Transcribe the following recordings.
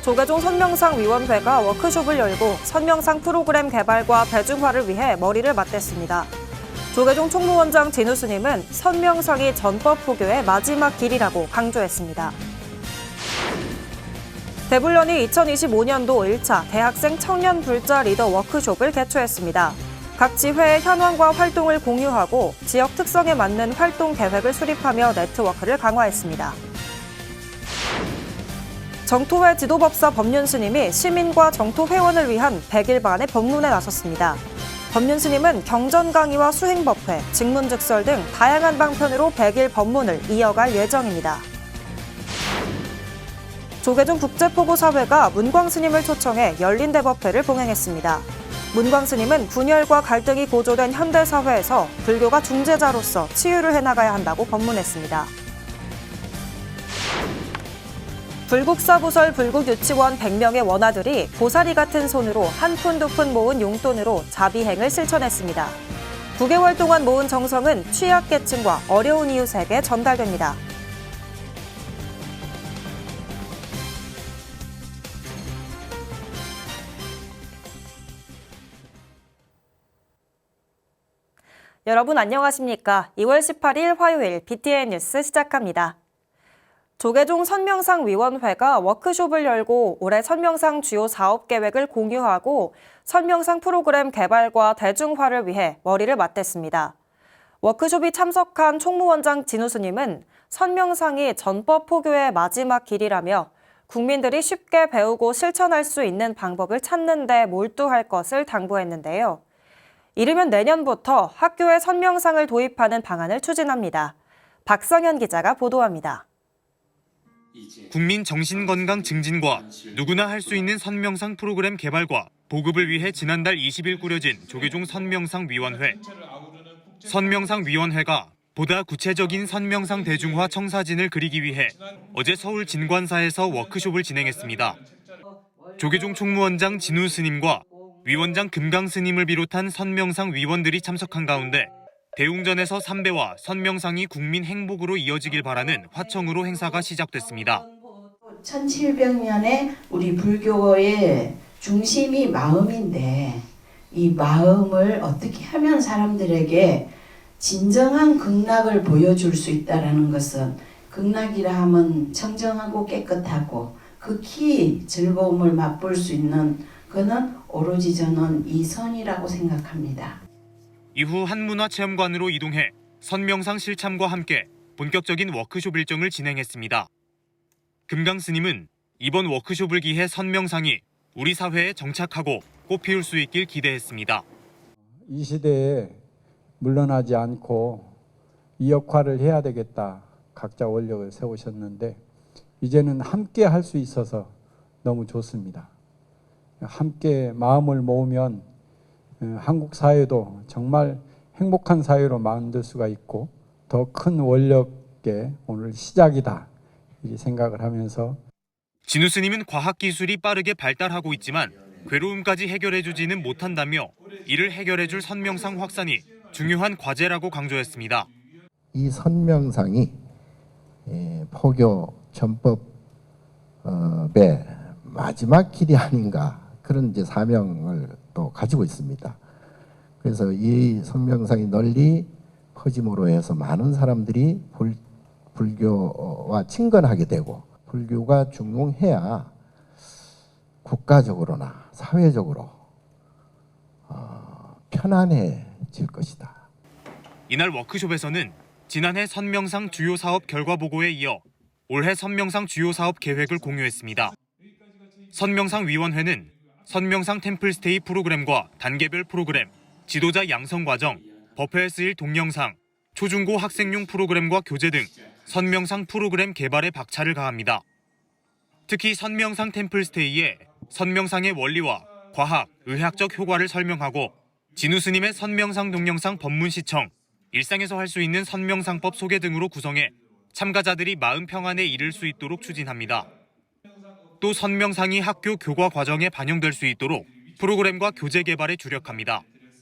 조계종 선명상위원회가 워크숍을 열고 선명상 프로그램 개발과 대중화를 위해 머리를 맞댔습니다. 조계종 총무원장 진우 스님은 선명상이 전법 포교의 마지막 길이라고 강조했습니다. 대불련이 2025년도 1차 대학생 청년 불자 리더 워크숍을 개최했습니다. 각 지회의 현황과 활동을 공유하고 지역 특성에 맞는 활동 계획을 수립하며 네트워크를 강화했습니다. 정토회 지도법사 법륜 스님이 시민과 정토 회원을 위한 100일반의 법문에 나섰습니다. 법륜 스님은 경전 강의와 수행법회, 직문즉설 등 다양한 방편으로 100일 법문을 이어갈 예정입니다. 조계종 국제포고사회가 문광 스님을 초청해 열린 대법회를 봉행했습니다. 문광 스님은 분열과 갈등이 고조된 현대사회에서 불교가 중재자로서 치유를 해나가야 한다고 법문했습니다. 불국사부설 불국유치원 100명의 원아들이 고사리 같은 손으로 한 푼 두 푼 모은 용돈으로 자비행을 실천했습니다. 9개월 동안 모은 정성은 취약계층과 어려운 이웃에게 전달됩니다. 여러분 안녕하십니까? 2월 18일 화요일 BTN 뉴스 시작합니다. 조계종 선명상위원회가 워크숍을 열고 올해 선명상 주요 사업 계획을 공유하고 선명상 프로그램 개발과 대중화를 위해 머리를 맞댔습니다. 워크숍이 참석한 총무원장 진우 스님은 선명상이 전법 포교의 마지막 길이라며 국민들이 쉽게 배우고 실천할 수 있는 방법을 찾는 데 몰두할 것을 당부했는데요. 이르면 내년부터 학교에 선명상을 도입하는 방안을 추진합니다. 박성현 기자가 보도합니다. 국민 정신건강 증진과 누구나 할 수 있는 선명상 프로그램 개발과 보급을 위해 지난달 20일 꾸려진 조계종 선명상위원회. 선명상위원회가 보다 구체적인 선명상 대중화 청사진을 그리기 위해 어제 서울 진관사에서 워크숍을 진행했습니다. 조계종 총무원장 진우 스님과 위원장 금강 스님을 비롯한 선명상 위원들이 참석한 가운데 대웅전에서 삼배와 선명상이 국민 행복으로 이어지길 바라는 화청으로 행사가 시작됐습니다. 1700년에 우리 불교의 중심이 마음인데 이 마음을 어떻게 하면 사람들에게 진정한 극락을 보여줄 수 있다는 것은 극락이라 하면 청정하고 깨끗하고 극히 즐거움을 맛볼 수 있는 그는 오로지 저는 이 선이라고 생각합니다. 이후 한문화체험관으로 이동해 선명상 실참과 함께 본격적인 워크숍 일정을 진행했습니다. 금강 스님은 이번 워크숍을 기해 선명상이 우리 사회에 정착하고 꽃피울 수 있길 기대했습니다. 이 시대에 물러나지 않고 이 역할을 해야 되겠다. 각자 원력을 세우셨는데 이제는 함께 할 수 있어서 너무 좋습니다. 함께 마음을 모으면 한국 사회도 정말 행복한 사회로 만들 수가 있고 더 큰 원력의 오늘 시작이다 이렇게 생각을 하면서 진우 스님은 과학기술이 빠르게 발달하고 있지만 괴로움까지 해결해주지는 못한다며 이를 해결해줄 선명상 확산이 중요한 과제라고 강조했습니다. 이 선명상이 포교 전법의 마지막 길이 아닌가 그런 이제 사명을 또 가지고 있습니다. 그래서 이 선명상이 널리 퍼짐으로 해서 많은 사람들이 불교와 친근하게 되고 불교가 중용해야 국가적으로나 사회적으로 편안해질 것이다. 이날 워크숍에서는 지난해 선명상 주요 사업 결과 보고에 이어 올해 선명상 주요 사업 계획을 공유했습니다. 선명상위원회는 선명상 템플스테이 프로그램과 단계별 프로그램, 지도자 양성 과정, 법회에 쓰일 동영상, 초중고 학생용 프로그램과 교재 등 선명상 프로그램 개발에 박차를 가합니다. 특히 선명상 템플스테이에 선명상의 원리와 과학, 의학적 효과를 설명하고 진우 스님의 선명상 동영상 법문 시청, 일상에서 할 수 있는 선명상법 소개 등으로 구성해 참가자들이 마음 평안에 이를 수 있도록 추진합니다. 또 선명상이 학교 교과 과정에 반영될 수 있도록 프로그램과 교재 개발에 주력합니다.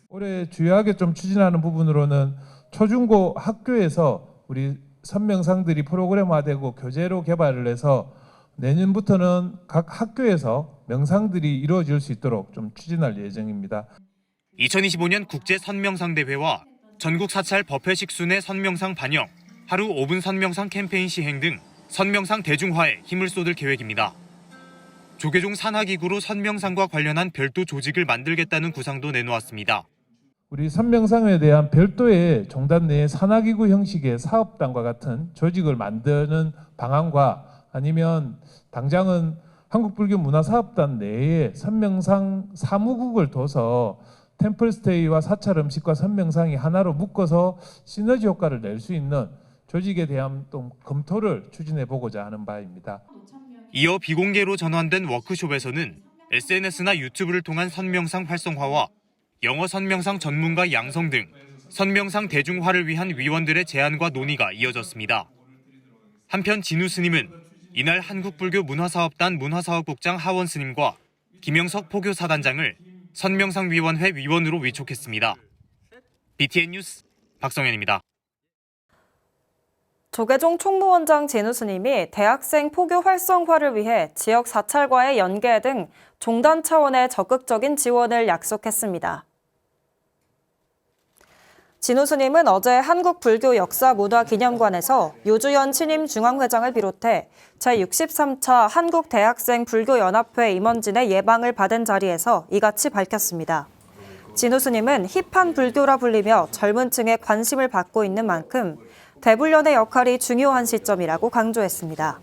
올해 주요하게 좀 추진하는 부분으로는 초중고 학교에서 우리 선명상들이 프로그램화되고 교재로 개발을 해서 내년부터는 각 학교에서 명상들이 이루어질 수 있도록 좀 추진할 예정입니다. 2025년 국제 선명상 대회와 전국 사찰 법회 식순회 선명상 반영, 하루 5분 선명상 캠페인 시행 등 선명상 대중화에 힘을 쏟을 계획입니다. 조계종 산하기구로 선명상과 관련한 별도 조직을 만들겠다는 구상도 내놓았습니다. 우리 선명상에 대한 별도의 종단 내의 산하기구 형식의 사업단과 같은 조직을 만드는 방안과 아니면 당장은 한국불교문화사업단 내에 선명상 사무국을 둬서 템플스테이와 사찰 음식과 선명상이 하나로 묶어서 시너지 효과를 낼 수 있는 조직에 대한 또 검토를 추진해 보고자 하는 바입니다. 이어 비공개로 전환된 워크숍에서는 SNS나 유튜브를 통한 선명상 활성화와 영어 선명상 전문가 양성 등 선명상 대중화를 위한 위원들의 제안과 논의가 이어졌습니다. 한편 진우 스님은 이날 한국불교 문화사업단 문화사업국장 하원 스님과 김영석 포교사단장을 선명상위원회 위원으로 위촉했습니다. BTN 뉴스 박성현입니다. 조계종 총무원장 진우 스님이 대학생 포교 활성화를 위해 지역 사찰과의 연계 등 종단 차원의 적극적인 지원을 약속했습니다. 진우 스님은 어제 한국불교역사문화기념관에서 유주연 신임 중앙회장을 비롯해 제63차 한국대학생불교연합회 임원진의 예방을 받은 자리에서 이같이 밝혔습니다. 진우 스님은 힙한 불교라 불리며 젊은 층의 관심을 받고 있는 만큼 대불련의 역할이 중요한 시점이라고 강조했습니다.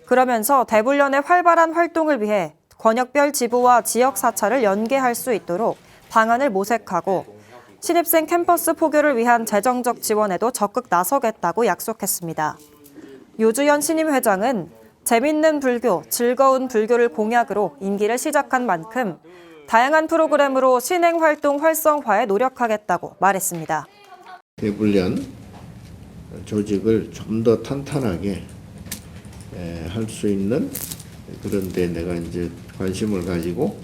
그러면서 대불련의 활발한 활동을 위해 권역별 지부와 지역 사찰을 연계할 수 있도록 방안을 모색하고 신입생 캠퍼스 포교를 위한 재정적 지원에도 적극 나서겠다고 약속했습니다. 유주연 신임 회장은 재밌는 불교, 즐거운 불교를 공약으로 임기를 시작한 만큼 다양한 프로그램으로 신행 활동 활성화에 노력하겠다고 말했습니다. 대불련 조직을 좀 더 탄탄하게 할 수 있는 그런 데 내가 이제 관심을 가지고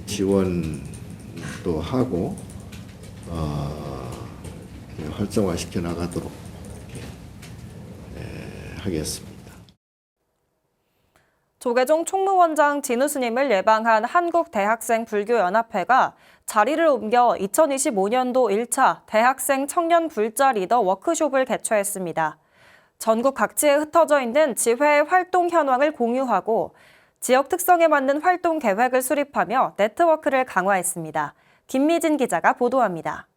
지원도 하고 활성화시켜 나가도록 하겠습니다. 조계종 총무원장 진우 스님을 예방한 한국대학생불교연합회가 자리를 옮겨 2025년도 1차 대학생 청년 불자 리더 워크숍을 개최했습니다. 전국 각지에 흩어져 있는 지회의 활동 현황을 공유하고 지역 특성에 맞는 활동 계획을 수립하며 네트워크를 강화했습니다. 김미진 기자가 보도합니다.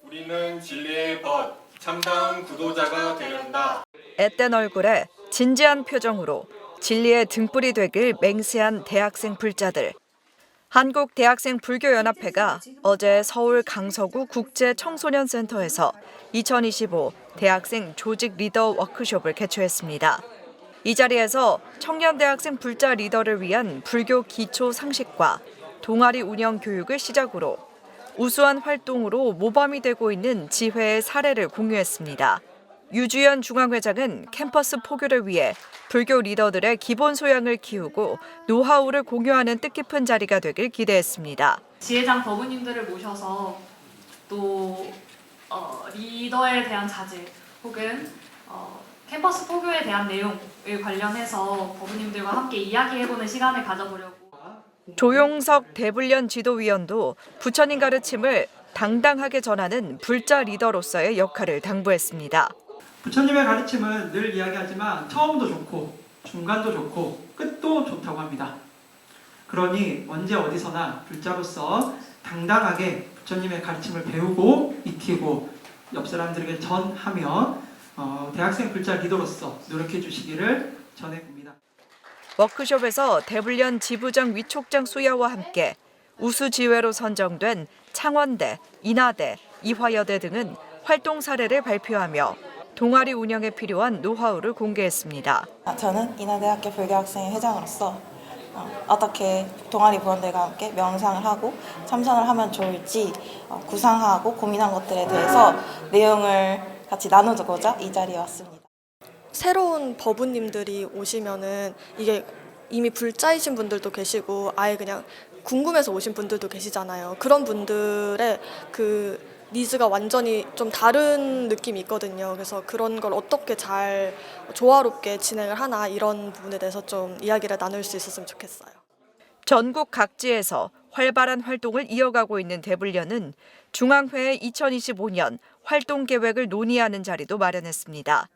우리는 진리의 벗, 참다운 구도자가 되련다. 앳된 얼굴에 진지한 표정으로 진리의 등불이 되길 맹세한 대학생 불자들. 한국대학생불교연합회가 어제 서울 강서구 국제청소년센터에서 2025 대학생 조직 리더 워크숍을 개최했습니다. 이 자리에서 청년 대학생 불자 리더를 위한 불교 기초 상식과 동아리 운영 교육을 시작으로 우수한 활동으로 모범이 되고 있는 지회의 사례를 공유했습니다. 유주연 중앙회장은 캠퍼스 포교를 위해 불교 리더들의 기본 소양을 키우고 노하우를 공유하는 뜻깊은 자리가 되길 기대했습니다. 지회장 법우님들을 모셔서 또 리더에 대한 자질 혹은 캠퍼스 포교에 대한 내용을 관련해서 법우님들과 함께 이야기해보는 시간을 가져보려고. 조용석 대불련 지도위원도 부처님 가르침을 당당하게 전하는 불자 리더로서의 역할을 당부했습니다. 부처님의 가르침은 늘 이야기하지만 처음도 좋고 중간도 좋고 끝도 좋다고 합니다. 그러니 언제 어디서나 불자로서 당당하게 부처님의 가르침을 배우고 익히고 옆 사람들에게 전하며 대학생 불자 리더로서 노력해 주시기를 전해봅니다. 워크숍에서 대불련 지부장 위촉장 수여와 함께 우수지회로 선정된 창원대, 인하대, 이화여대 등은 활동 사례를 발표하며 동아리 운영에 필요한 노하우를 공개했습니다. 저는 인하대학교 불교학생 회장으로서 어떻게 동아리 부원들과 함께 명상을 하고 참선을 하면 좋을지 구상하고 고민한 것들에 대해서 내용을 같이 나누고자 이 자리에 왔습니다. 새로운 법우님들이 오시면은 이게 이미 불자이신 분들도 계시고 아예 그냥 궁금해서 오신 분들도 계시잖아요. 그런 분들의 그 니즈가 완전히 좀 다른 느낌이 있거든요. 그래서 그런 걸 어떻게 잘 조화롭게 진행을 하나 이런 부분에 대해서 좀 이야기를 나눌 수 있었으면 좋겠어요. 전국 각지에서 활발한 활동을 이어가고 있는 대불련은 중앙회의 2025년 활동 계획을 논의하는 자리도 마련했습니다.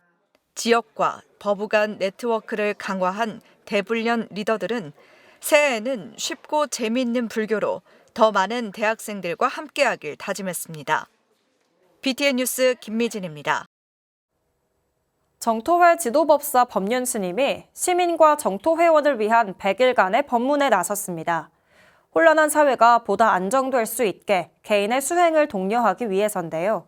지역과 법우 간 네트워크를 강화한 대불련 리더들은 새해에는 쉽고 재미있는 불교로 더 많은 대학생들과 함께하길 다짐했습니다. BTN 뉴스 김미진입니다. 정토회 지도법사 법륜 스님이 시민과 정토회원을 위한 100일간의 법문에 나섰습니다. 혼란한 사회가 보다 안정될 수 있게 개인의 수행을 독려하기 위해서인데요.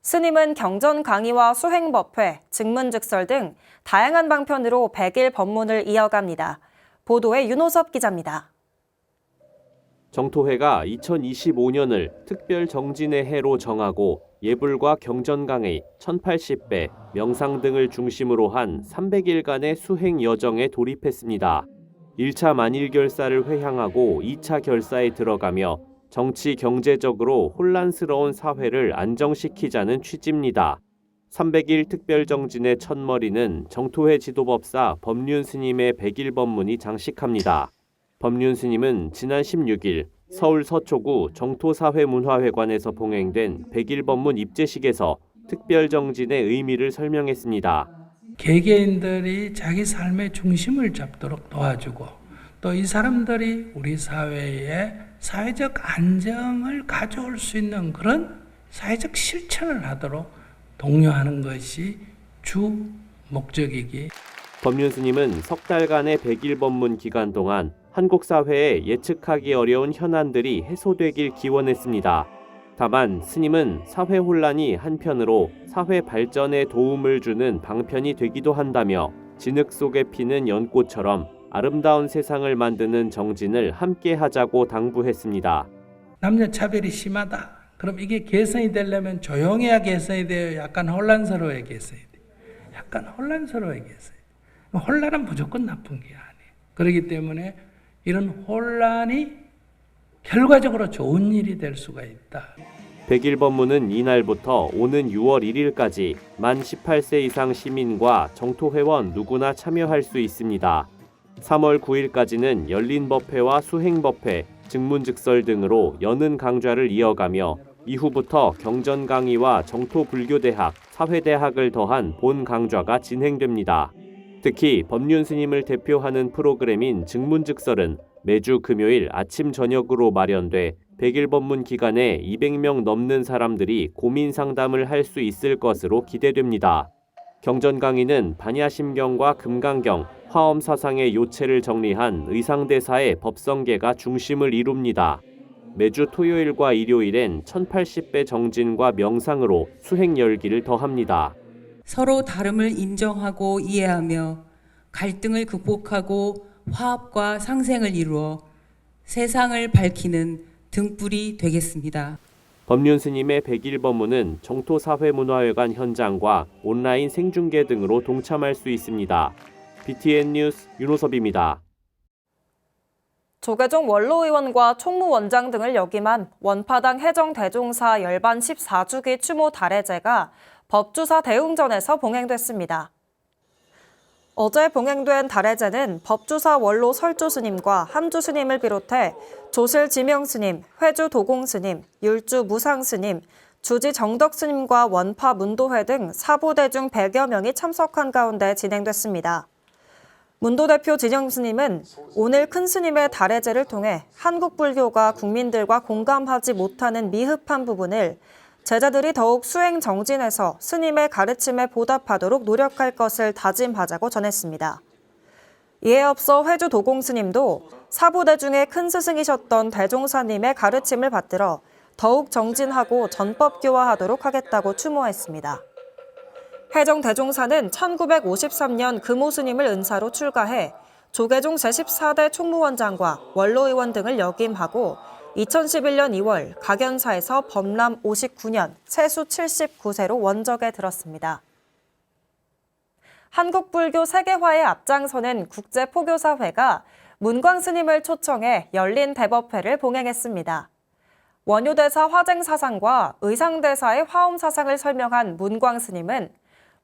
스님은 경전 강의와 수행법회, 증문즉설 등 다양한 방편으로 100일 법문을 이어갑니다. 보도에 윤호섭 기자입니다. 정토회가 2025년을 특별 정진의 해로 정하고 예불과 경전 강의, 1080배, 명상 등을 중심으로 한 300일간의 수행 여정에 돌입했습니다. 1차 만일결사를 회향하고 2차 결사에 들어가며 정치 경제적으로 혼란스러운 사회를 안정시키자는 취지입니다. 300일 특별정진의 첫머리는 정토회 지도법사 법륜 스님의 100일 법문이 장식합니다. 법륜 스님은 지난 16일 서울 서초구 정토사회문화회관에서 봉행된 100일 법문 입제식에서 특별정진의 의미를 설명했습니다. 개개인들이 자기 삶의 중심을 잡도록 도와주고 또 이 사람들이 우리 사회에 사회적 안정을 가져올 수 있는 그런 사회적 실천을 하도록 독려하는 것이 주 목적이기. 법륜 스님은 석 달간의 100일 법문 기간 동안 한국 사회에 예측하기 어려운 현안들이 해소되길 기원했습니다. 다만 스님은 사회 혼란이 한편으로 사회 발전에 도움을 주는 방편이 되기도 한다며 진흙 속에 피는 연꽃처럼 아름다운 세상을 만드는 정진을 함께 하자고 당부했습니다. 남녀 차별이 심하다. 그럼 이게 개선이 되려면 조용해야 개선이 돼요. 약간 혼란스러워야 개선이 돼요. 약간 혼란스러워야 개선이 돼요. 혼란은 무조건 나쁜 게 아니에요. 그렇기 때문에 이런 혼란이 결과적으로 좋은 일이 될 수가 있다. 100일 법문은 이날부터 오는 6월 1일까지 만 18세 이상 시민과 정토회원 누구나 참여할 수 있습니다. 3월 9일까지는 열린 법회와 수행 법회, 증문즉설 등으로 여는 강좌를 이어가며 이후부터 경전 강의와 정토불교대학, 사회대학을 더한 본 강좌가 진행됩니다. 특히 법륜 스님을 대표하는 프로그램인 증문즉설은 매주 금요일 아침 저녁으로 마련돼 100일 법문 기간에 200명 넘는 사람들이 고민 상담을 할 수 있을 것으로 기대됩니다. 경전 강의는 반야심경과 금강경, 화엄사상의 요체를 정리한 의상대사의 법성계가 중심을 이룹니다. 매주 토요일과 일요일엔 1080배 정진과 명상으로 수행 열기를 더합니다. 서로 다름을 인정하고 이해하며 갈등을 극복하고 화합과 상생을 이루어 세상을 밝히는 등불이 되겠습니다. 법륜 스님의 100일 법문은 정토사회문화회관 현장과 온라인 생중계 등으로 동참할 수 있습니다. BTN 뉴스 윤호섭입니다. 조계종 원로의원과 총무원장 등을 역임한 원파당 해정대종사 열반 14주기 추모 달해제가 법주사 대웅전에서 봉행됐습니다. 어제 봉행된 달해제는 법주사 원로 설주 스님과 함주 스님을 비롯해 조실 지명 스님, 회주 도공 스님, 율주 무상 스님, 주지 정덕 스님과 원파 문도회 등 사부대 중 100여 명이 참석한 가운데 진행됐습니다. 문도 대표 진영 스님은 오늘 큰 스님의 달해제를 통해 한국 불교가 국민들과 공감하지 못하는 미흡한 부분을 제자들이 더욱 수행 정진해서 스님의 가르침에 보답하도록 노력할 것을 다짐하자고 전했습니다. 이에 앞서 회주 도공 스님도 사부대 중에 큰 스승이셨던 대종사님의 가르침을 받들어 더욱 정진하고 전법교화하도록 하겠다고 추모했습니다. 해정 대종사는 1953년 금오 스님을 은사로 출가해 조계종 제14대 총무원장과 원로의원 등을 역임하고 2011년 2월 각연사에서 법람 59년 세수 79세로 원적에 들었습니다. 한국불교 세계화에 앞장서는 국제포교사회가 문광 스님을 초청해 열린 대법회를 봉행했습니다. 원효대사 화쟁사상과 의상대사의 화엄사상을 설명한 문광 스님은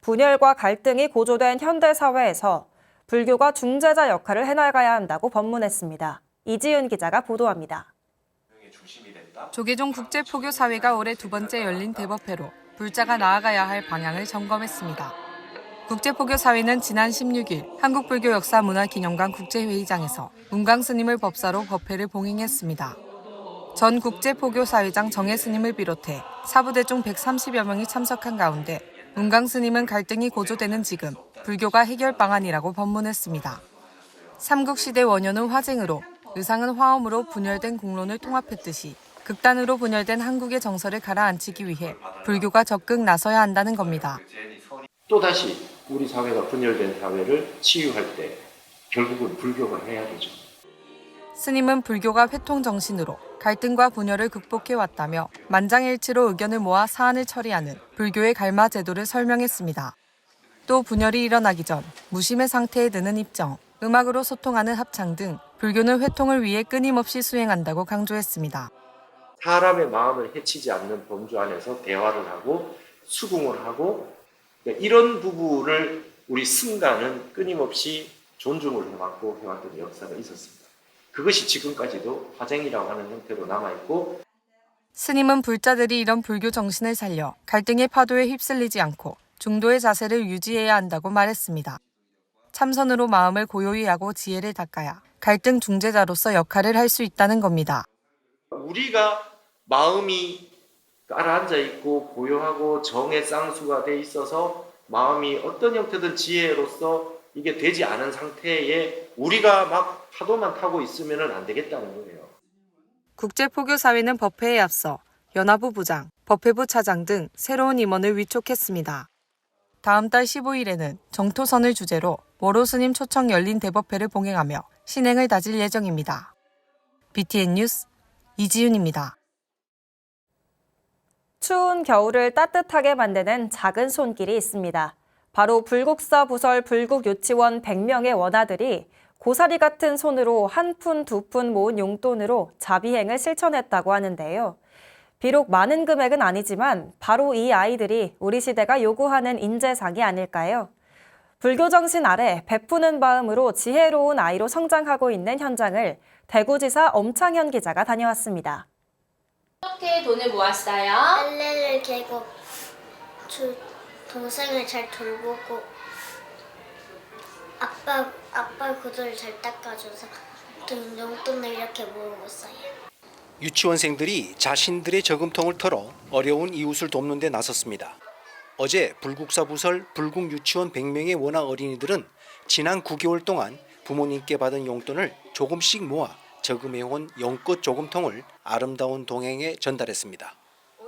분열과 갈등이 고조된 현대사회에서 불교가 중재자 역할을 해나가야 한다고 법문했습니다. 이지윤 기자가 보도합니다. 조계종 국제포교사회가 올해 두 번째 열린 대법회로 불자가 나아가야 할 방향을 점검했습니다. 국제포교사회는 지난 16일 한국불교역사문화기념관 국제회의장에서 문광 스님을 법사로 법회를 봉행했습니다. 전 국제포교사회장 정혜 스님을 비롯해 사부대중 130여 명이 참석한 가운데 문광 스님은 갈등이 고조되는 지금 불교가 해결 방안이라고 법문했습니다. 삼국시대 원효는 화쟁으로, 의상은 화엄으로 분열된 공론을 통합했듯이 극단으로 분열된 한국의 정서를 가라앉히기 위해 불교가 적극 나서야 한다는 겁니다. 또다시 우리 사회가 분열된 사회를 치유할 때 결국은 불교가 해야 되죠. 스님은 불교가 회통 정신으로 갈등과 분열을 극복해왔다며 만장일치로 의견을 모아 사안을 처리하는 불교의 갈마 제도를 설명했습니다. 또 분열이 일어나기 전 무심의 상태에 드는 입정, 음악으로 소통하는 합창 등 불교는 회통을 위해 끊임없이 수행한다고 강조했습니다. 사람의 마음을 해치지 않는 범주 안에서 대화를 하고 수긍을 하고 이런 부분을 우리 승가는 끊임없이 존중을 해왔고 해왔던 역사가 있었습니다. 그것이 지금까지도 화쟁이라고 하는 형태로 남아있고 스님은 불자들이 이런 불교 정신을 살려 갈등의 파도에 휩쓸리지 않고 중도의 자세를 유지해야 한다고 말했습니다. 참선으로 마음을 고요히 하고 지혜를 닦아야 갈등 중재자로서 역할을 할 수 있다는 겁니다. 우리가 마음이 가라앉아 있고 고요하고 정의 쌍수가 돼 있어서 마음이 어떤 형태든 지혜로서 이게 되지 않은 상태에 우리가 막 파도만 타고 있으면 안 되겠다는 거예요. 국제포교사회는 법회에 앞서 연화부 부장, 법회부 차장 등 새로운 임원을 위촉했습니다. 다음 달 15일에는 정토선을 주제로 워로 스님 초청 열린 대법회를 봉행하며 신행을 다질 예정입니다. BTN 뉴스 이지윤입니다. 추운 겨울을 따뜻하게 만드는 작은 손길이 있습니다. 바로 불국사 부설 불국유치원 100명의 원아들이 고사리 같은 손으로 한 푼, 두 푼 모은 용돈으로 자비행을 실천했다고 하는데요. 비록 많은 금액은 아니지만 바로 이 아이들이 우리 시대가 요구하는 인재상이 아닐까요? 불교 정신 아래 베푸는 마음으로 지혜로운 아이로 성장하고 있는 현장을 대구지사 엄창현 기자가 다녀왔습니다. 어떻게 돈을 모았어요? 빨래를 개고 동생을 잘 돌보고 아빠 구두를 잘 닦아줘서 용돈을 이렇게 모으고 있어요. 유치원생들이 자신들의 저금통을 털어 어려운 이웃을 돕는 데 나섰습니다. 어제 불국사 부설 불국유치원 100명의 원아 어린이들은 지난 9개월 동안 부모님께 받은 용돈을 조금씩 모아 저금해온 용꽃 저금통을 아름다운 동행에 전달했습니다.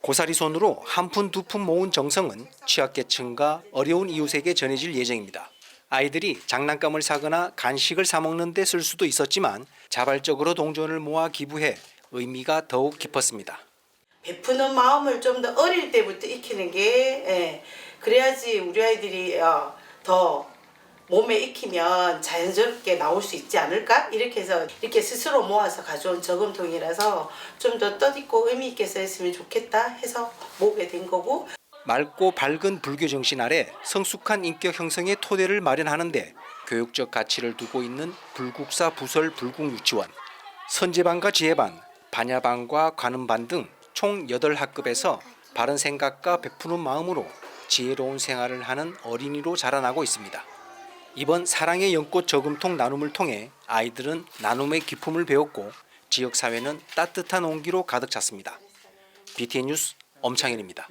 고사리 손으로 한 푼 두 푼 모은 정성은 취약계층과 어려운 이웃에게 전해질 예정입니다. 아이들이 장난감을 사거나 간식을 사 먹는 데 쓸 수도 있었지만 자발적으로 동전을 모아 기부해 의미가 더욱 깊었습니다. 베푸는 마음을 좀 더 어릴 때부터 익히는 게 그래야지 우리 아이들이 더 몸에 익히면 자연스럽게 나올 수 있지 않을까? 이렇게 해서 이렇게 스스로 모아서 가져온 저금통이라서 좀 더 뜻있고 의미 있게 쓰였으면 좋겠다 해서 모으게 된 거고. 맑고 밝은 불교 정신 아래 성숙한 인격 형성의 토대를 마련하는 데 교육적 가치를 두고 있는 불국사 부설 불국유치원. 선제반과 지혜반, 반야반과 관음반 등 총 8학급에서 바른 생각과 베푸는 마음으로 지혜로운 생활을 하는 어린이로 자라나고 있습니다. 이번 사랑의 연꽃 저금통 나눔을 통해 아이들은 나눔의 기품을 배웠고 지역사회는 따뜻한 온기로 가득 찼습니다. BTN 뉴스 엄창현입니다.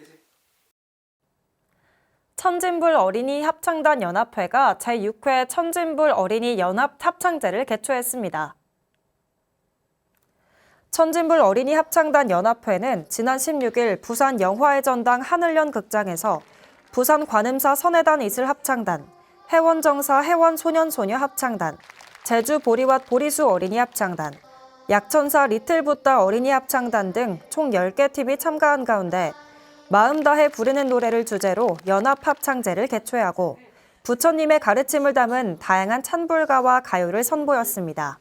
천진불 어린이 합창단 연합회가 제6회 천진불 어린이 연합 합창제를 개최했습니다. 천진불 어린이 합창단 연합회는 지난 16일 부산 영화의 전당 하늘연 극장에서 부산 관음사 선해단 이슬 합창단, 해원정사 해원소년소녀 합창단, 제주 보리왓 보리수 어린이 합창단, 약천사 리틀붓다 어린이 합창단 등 총 10개 팀이 참가한 가운데 마음 다해 부르는 노래를 주제로 연합 합창제를 개최하고 부처님의 가르침을 담은 다양한 찬불가와 가요를 선보였습니다.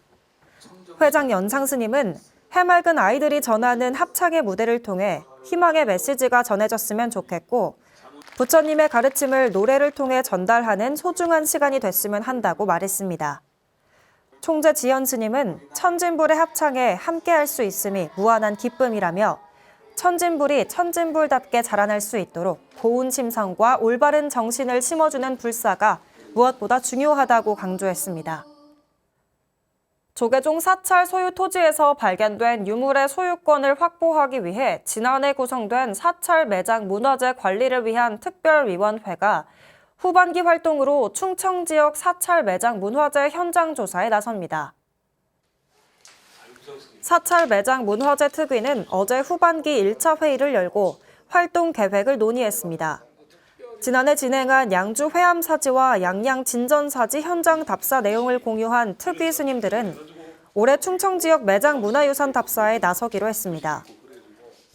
회장 연상 스님은 해맑은 아이들이 전하는 합창의 무대를 통해 희망의 메시지가 전해졌으면 좋겠고 부처님의 가르침을 노래를 통해 전달하는 소중한 시간이 됐으면 한다고 말했습니다. 총재 지현 스님은 천진불의 합창에 함께할 수 있음이 무한한 기쁨이라며 천진불이 천진불답게 자라날 수 있도록 고운 심성과 올바른 정신을 심어주는 불사가 무엇보다 중요하다고 강조했습니다. 조계종 사찰 소유 토지에서 발견된 유물의 소유권을 확보하기 위해 지난해 구성된 사찰 매장 문화재 관리를 위한 특별위원회가 후반기 활동으로 충청 지역 사찰 매장 문화재 현장 조사에 나섭니다. 사찰 매장 문화재 특위는 어제 후반기 1차 회의를 열고 활동 계획을 논의했습니다. 지난해 진행한 양주 회암사지와 양양 진전사지 현장 답사 내용을 공유한 특위 스님들은 올해 충청 지역 매장 문화유산 답사에 나서기로 했습니다.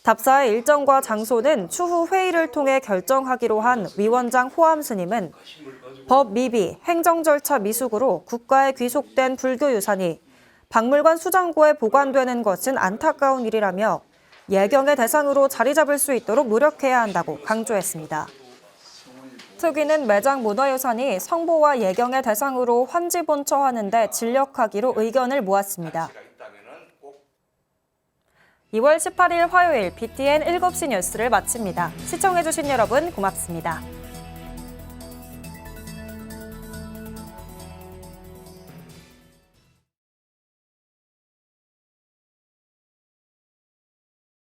답사의 일정과 장소는 추후 회의를 통해 결정하기로 한 위원장 호암 스님은 법 미비, 행정 절차 미숙으로 국가에 귀속된 불교 유산이 박물관 수장고에 보관되는 것은 안타까운 일이라며 예경의 대상으로 자리 잡을 수 있도록 노력해야 한다고 강조했습니다. 특위는 매장 문화유산이 성보와 예경의 대상으로 환지 본처하는 데 진력하기로 의견을 모았습니다. 2월 18일 화요일 BTN 7시 뉴스를 마칩니다. 시청해주신 여러분 고맙습니다.